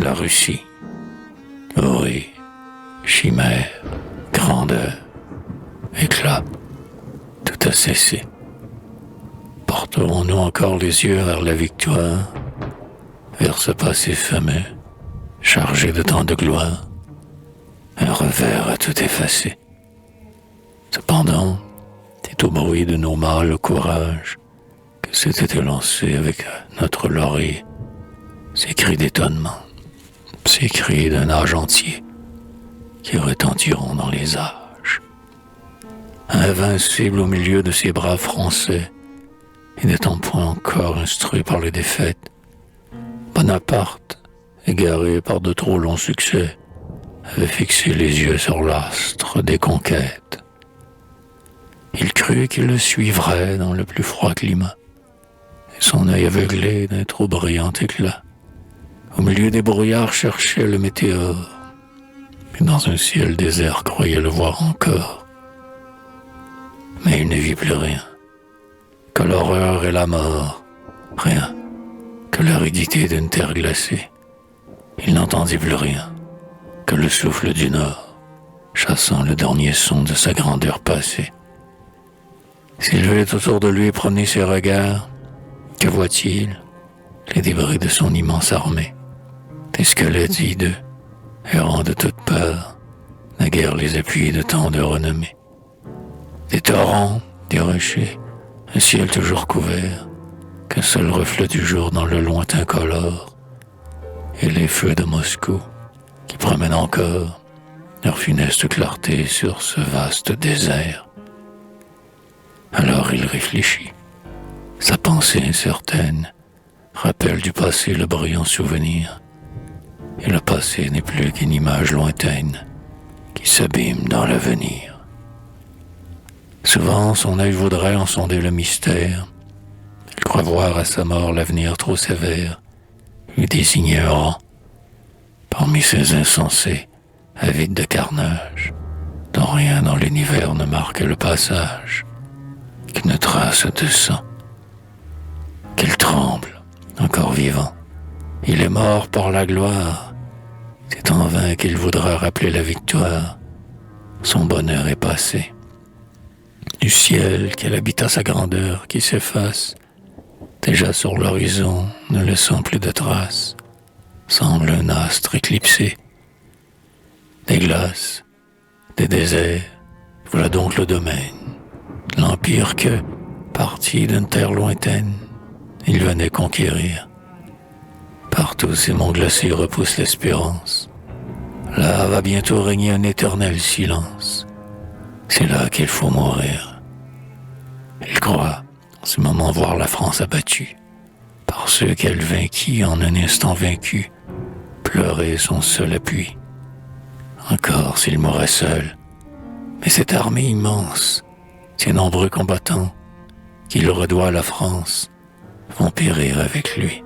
la Russie. Oui, chimère, grandeur, éclat, tout a cessé. Porterons-nous encore les yeux vers la victoire, vers ce passé fameux, chargé de tant de gloire, un revers à tout effacer. Cependant, c'est au bruit de nos mâles courage que s'était élancé avec notre laurier ces cris d'étonnement, ces cris d'un âge entier qui retentiront dans les âges. Invincible au milieu de ces braves Français, et n'étant point encore instruit par les défaites, Bonaparte, égaré par de trop longs succès, avait fixé les yeux sur l'astre des conquêtes. Il crut qu'il le suivrait dans le plus froid climat, et son œil aveuglé d'un trop brillant éclat, au milieu des brouillards cherchait le météore, et dans un ciel désert croyait le voir encore. Mais il ne vit plus rien, que l'horreur et la mort, rien, que l'aridité d'une terre glacée. Il n'entendit plus rien, que le souffle du nord, chassant le dernier son de sa grandeur passée. S'il veut autour de lui promener ses regards, que voit-il? Les débris de son immense armée, des squelettes hideux, errant de toutes parts, naguère les appuis de tant de renommée. Des torrents, des rochers, un ciel toujours couvert, qu'un seul reflet du jour dans le lointain colore, et les feux de Moscou qui promènent encore leur funeste clarté sur ce vaste désert. Alors il réfléchit. Sa pensée incertaine rappelle du passé le brillant souvenir, et le passé n'est plus qu'une image lointaine qui s'abîme dans l'avenir. Souvent son œil voudrait en sonder le mystère. Il croit voir à sa mort l'avenir trop sévère, lui désigner un rang parmi ces insensés avides de carnage, dont rien dans l'univers ne marque le passage, qu'une trace de sang. Qu'il tremble, encore vivant. Il est mort pour la gloire. C'est en vain qu'il voudra rappeler la victoire. Son bonheur est passé. Du ciel qu'elle habite à sa grandeur qui s'efface, déjà sur l'horizon, ne laissant plus de traces, semble un astre éclipsé. Des glaces, des déserts, voilà donc le domaine, l'empire que, parti d'une terre lointaine, il venait conquérir. Partout ces monts glacés repoussent l'espérance. Là va bientôt régner un éternel silence. C'est là qu'il faut mourir. Il croit, en ce moment, voir la France abattue, par ceux qu'elle vainquit en un instant vaincu, pleurer son seul appui. Encore s'il mourait seul, mais cette armée immense, ces nombreux combattants, qu'il redoit à la France, vont périr avec lui.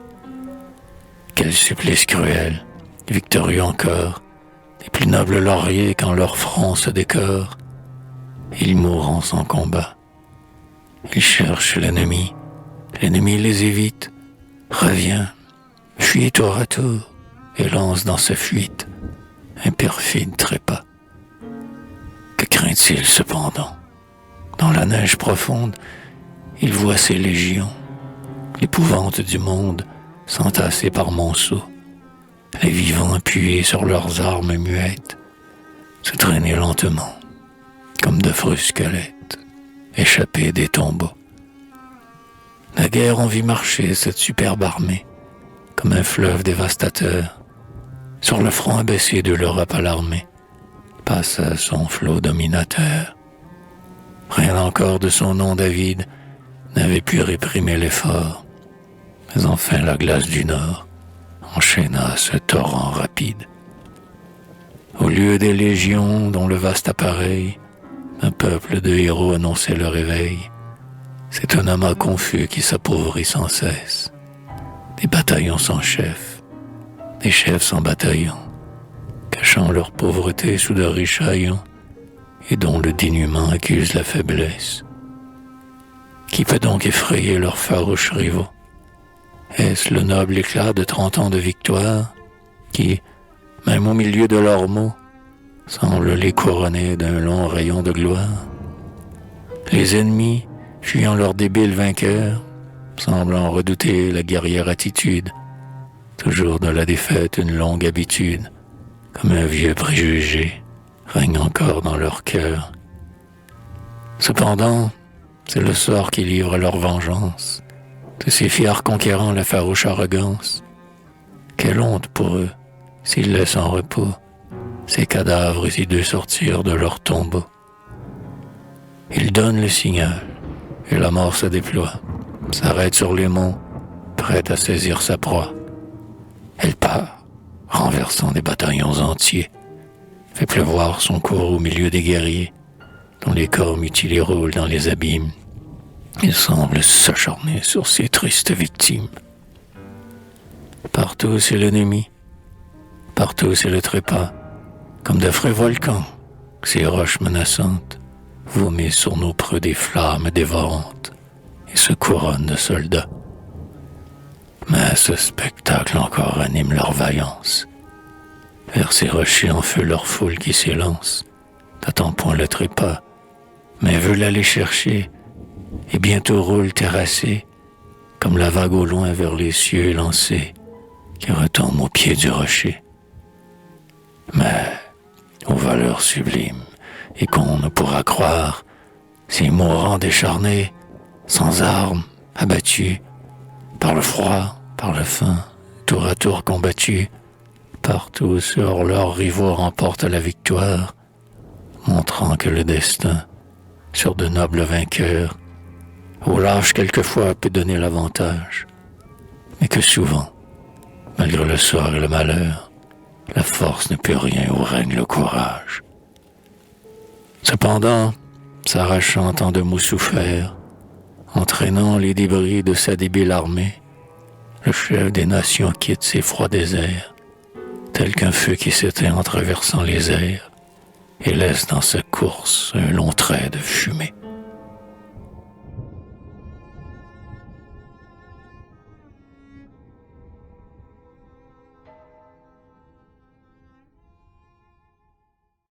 Quel supplice cruel, victorieux encore, les plus nobles lauriers quand leur front se décore, ils mourront sans combat. Ils cherchent l'ennemi les évite, revient, fuit tour à tour, et lance dans sa fuite un perfide trépas. Que craint-il cependant? Dans la neige profonde, il voit ses légions, l'épouvante du monde s'entasser par monceaux, les vivants appuyés sur leurs armes muettes, se traîner lentement, comme d'affreux squelettes, échappés des tombeaux. Naguère on vit marcher cette superbe armée, comme un fleuve dévastateur, sur le front abaissé de l'Europe alarmée, passa son flot dominateur. Rien encore de son nom David n'avait pu réprimer l'effort, mais enfin la glace du Nord enchaîna ce torrent rapide. Au lieu des légions dont le vaste appareil, un peuple de héros annonçait le réveil, c'est un amas confus qui s'appauvrit sans cesse. Des bataillons sans chef, des chefs sans bataillon, cachant leur pauvreté sous de riches haillons, et dont le dénuement accuse la faiblesse. Qui peut donc effrayer leurs farouches rivaux? Est-ce le noble éclat de 30 ans de victoire, qui, même au milieu de leurs maux, semblent les couronner d'un long rayon de gloire. Les ennemis, fuyant leur débile vainqueur, semblant redouter la guerrière attitude, toujours de la défaite une longue habitude, comme un vieux préjugé, règne encore dans leur cœur. Cependant, c'est le sort qui livre leur vengeance, de ces fiers conquérants la farouche arrogance. Quelle honte pour eux, s'ils laissent en repos ces cadavres hideux sortir de leur tombeau. Ils donnent le signal, et la mort se déploie, s'arrête sur les monts, prête à saisir sa proie. Elle part, renversant des bataillons entiers, fait pleuvoir son cours au milieu des guerriers, dont les corps mutilés roulent dans les abîmes. Il semble s'acharner sur ces tristes victimes. Partout c'est l'ennemi, partout c'est le trépas, comme d'affreux volcans, ces roches menaçantes vomissent sur nos preux des flammes dévorantes et se couronnent de soldats. Mais ce spectacle encore anime leur vaillance. Vers ces rochers en feu leur foule qui s'élance, n'attend point le trépas, mais veut l'aller chercher, et bientôt roule terrassé, comme la vague au loin vers les cieux élancés, qui retombe au pied du rocher. Mais, aux valeurs sublimes, et qu'on ne pourra croire, ces mourants décharnés, sans armes, abattus, par le froid, par la faim, tour à tour combattus, partout sur leurs rivaux remportent la victoire, montrant que le destin, sur de nobles vainqueurs, au lâche quelquefois peut donner l'avantage, mais que souvent, malgré le sort et le malheur, la force ne peut rien où règne le courage. Cependant, s'arrachant tant de maux soufferts, entraînant les débris de sa débile armée, le chef des nations quitte ses froids déserts, tel qu'un feu qui s'éteint en traversant les airs, et laisse dans sa course un long trait de fumée.